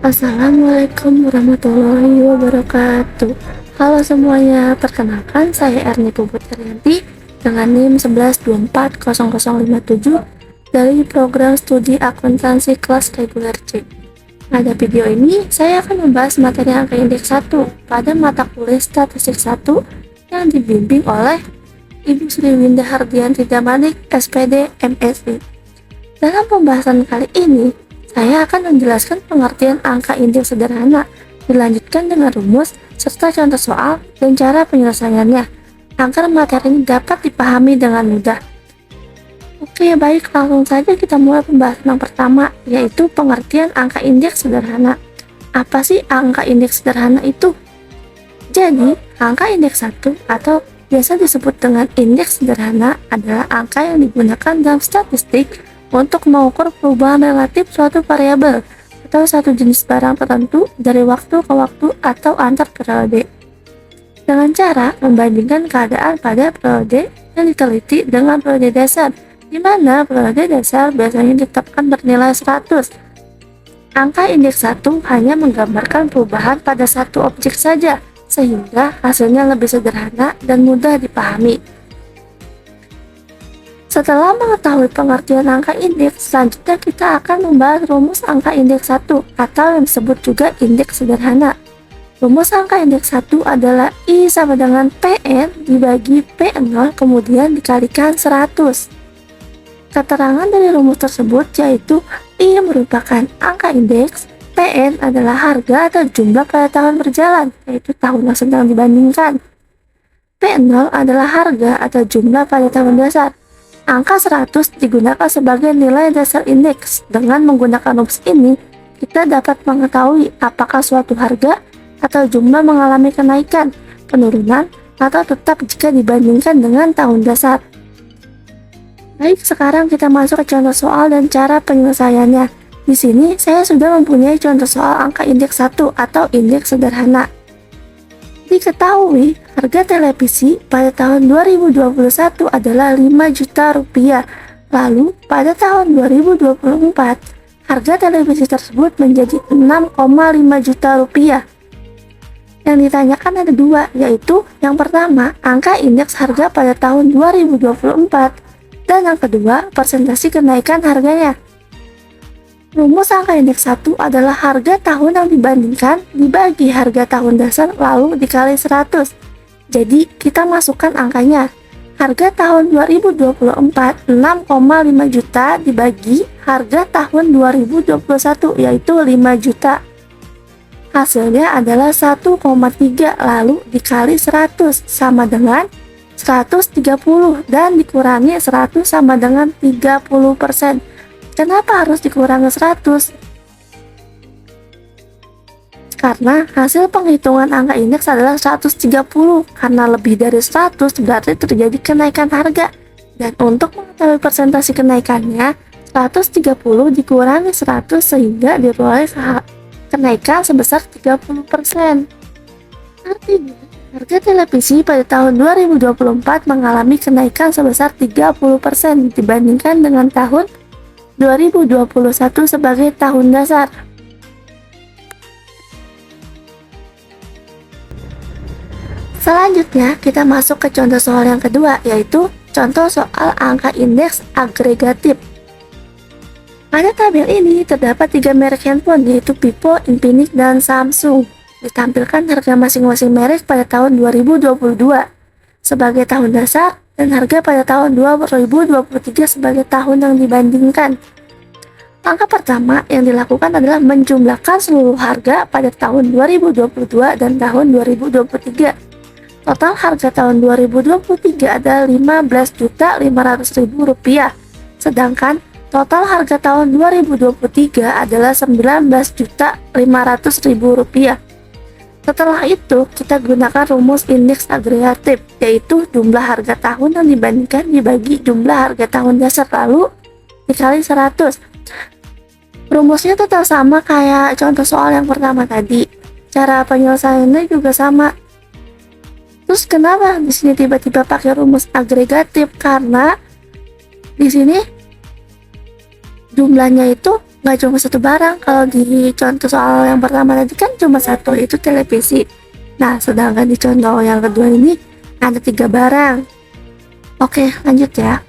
Assalamualaikum warahmatullahi wabarakatuh. Halo semuanya, perkenalkan saya Erni Putri dengan NIM 11240057 dari program studi akuntansi kelas reguler C. Pada video ini, saya akan membahas materi angka indeks 1 pada mata kuliah statistik 1 yang dibimbing oleh Ibu Sri Winda Hardianti Damanik, SPD, MSI. Dalam pembahasan kali ini, saya akan menjelaskan pengertian angka indeks sederhana, dilanjutkan dengan rumus, serta contoh soal dan cara penyelesaiannya, agar materi ini dapat dipahami dengan mudah. Oke, baik, langsung saja kita mulai pembahasan yang pertama, yaitu pengertian angka indeks sederhana. Apa sih angka indeks sederhana itu? Jadi, angka indeks 1 atau biasa disebut dengan indeks sederhana adalah angka yang digunakan dalam statistik untuk mengukur perubahan relatif suatu variabel atau satu jenis barang tertentu dari waktu ke waktu atau antar periode, dengan cara membandingkan keadaan pada periode yang diteliti dengan periode dasar, di mana periode dasar biasanya ditetapkan bernilai 100. Angka indeks 1 hanya menggambarkan perubahan pada satu objek saja, sehingga hasilnya lebih sederhana dan mudah dipahami. Setelah mengetahui pengertian angka indeks, selanjutnya kita akan membahas rumus angka indeks 1 atau yang disebut juga indeks sederhana. Rumus angka indeks 1 adalah I sama dengan PN dibagi P0 kemudian dikalikan 100. Keterangan dari rumus tersebut yaitu I merupakan angka indeks, PN adalah harga atau jumlah pada tahun berjalan, yaitu tahun yang sedang dibandingkan. P0 adalah harga atau jumlah pada tahun dasar. Angka 100 digunakan sebagai nilai dasar indeks. Dengan menggunakan rumus ini, kita dapat mengetahui apakah suatu harga atau jumlah mengalami kenaikan, penurunan, atau tetap jika dibandingkan dengan tahun dasar. Baik, sekarang kita masuk ke contoh soal dan cara penyelesaiannya. Di sini, saya sudah mempunyai contoh soal angka indeks 1 atau indeks sederhana. Diketahui, harga televisi pada tahun 2021 adalah 5 juta rupiah. Lalu, pada tahun 2024, harga televisi tersebut menjadi 6,5 juta rupiah. Yang ditanyakan ada dua, yaitu yang pertama, angka indeks harga pada tahun 2024, dan yang kedua, persentase kenaikan harganya. Rumus angka indeks 1 adalah harga tahun yang dibandingkan dibagi harga tahun dasar lalu dikali 100. Jadi, kita masukkan angkanya. Harga tahun 2024 6,5 juta dibagi harga tahun 2021 yaitu 5 juta. Hasilnya adalah 1,3 lalu dikali 100 sama dengan 130 dan dikurangi 100 sama dengan 30%. Kenapa harus dikurangi 100? Karena hasil penghitungan angka indeks adalah 130, karena lebih dari 100 berarti terjadi kenaikan harga. Dan untuk mengetahui persentase kenaikannya, 130 dikurangi 100 sehingga diperoleh kenaikan sebesar 30%. Artinya, harga televisi pada tahun 2024 mengalami kenaikan sebesar 30% dibandingkan dengan tahun 2021 sebagai tahun dasar. Selanjutnya, kita masuk ke contoh soal yang kedua, yaitu contoh soal angka indeks agregatif. Pada tabel ini terdapat 3 merek handphone, yaitu Vivo, Infinix, dan Samsung. Ditampilkan harga masing-masing merek pada tahun 2022 sebagai tahun dasar dan harga pada tahun 2023 sebagai tahun yang dibandingkan. Langkah pertama yang dilakukan adalah menjumlahkan seluruh harga pada tahun 2022 dan tahun 2023. Total harga tahun 2023 adalah Rp15.500.000, sedangkan total harga tahun 2023 adalah Rp19.500.000. Setelah itu, kita gunakan rumus indeks agregatif, yaitu jumlah harga tahun yang dibandingkan dibagi jumlah harga tahun dasar lalu dikali 100. Rumusnya tetap sama kayak contoh soal yang pertama tadi. Cara penyelesaiannya juga sama. Terus kenapa di sini tiba-tiba pakai rumus agregatif? Karena di sini jumlahnya itu Nggak cuma satu barang, kalau di contoh soal yang pertama tadi kan cuma satu, itu televisi. Nah, sedangkan di contoh yang kedua ini ada 3 barang. Oke, lanjut ya.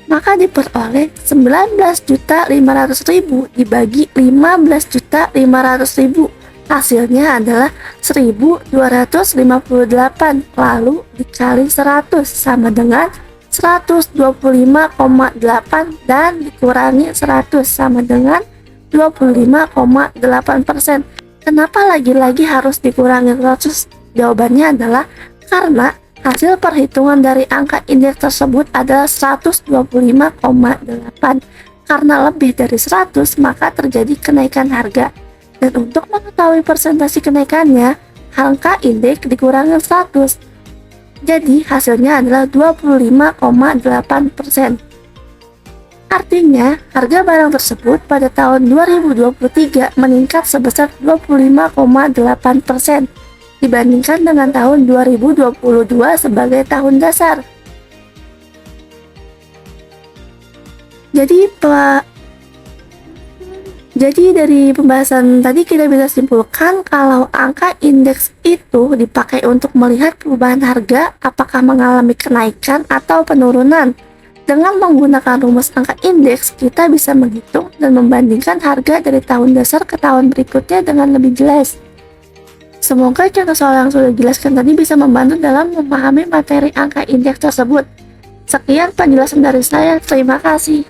Maka diperoleh 19.500.000 dibagi 15.500.000. Hasilnya adalah 1.258, lalu dikali 100 sama dengan 125,8 dan dikurangi 100 sama dengan 25,8%. Kenapa lagi-lagi harus dikurangi 100? Jawabannya adalah karena hasil perhitungan dari angka indeks tersebut adalah 125,8. Karena lebih dari 100, maka terjadi kenaikan harga. Dan untuk mengetahui persentase kenaikannya, angka indeks dikurangi 100. Jadi hasilnya adalah 25,8%. Artinya, harga barang tersebut pada tahun 2023 meningkat sebesar 25,8% dibandingkan dengan tahun 2022 sebagai tahun dasar. Jadi dari pembahasan tadi kita bisa simpulkan kalau angka indeks itu dipakai untuk melihat perubahan harga apakah mengalami kenaikan atau penurunan. Dengan menggunakan rumus angka indeks, kita bisa menghitung dan membandingkan harga dari tahun dasar ke tahun berikutnya dengan lebih jelas. Semoga contoh soal yang sudah dijelaskan tadi bisa membantu dalam memahami materi angka indeks tersebut. Sekian penjelasan dari saya, terima kasih.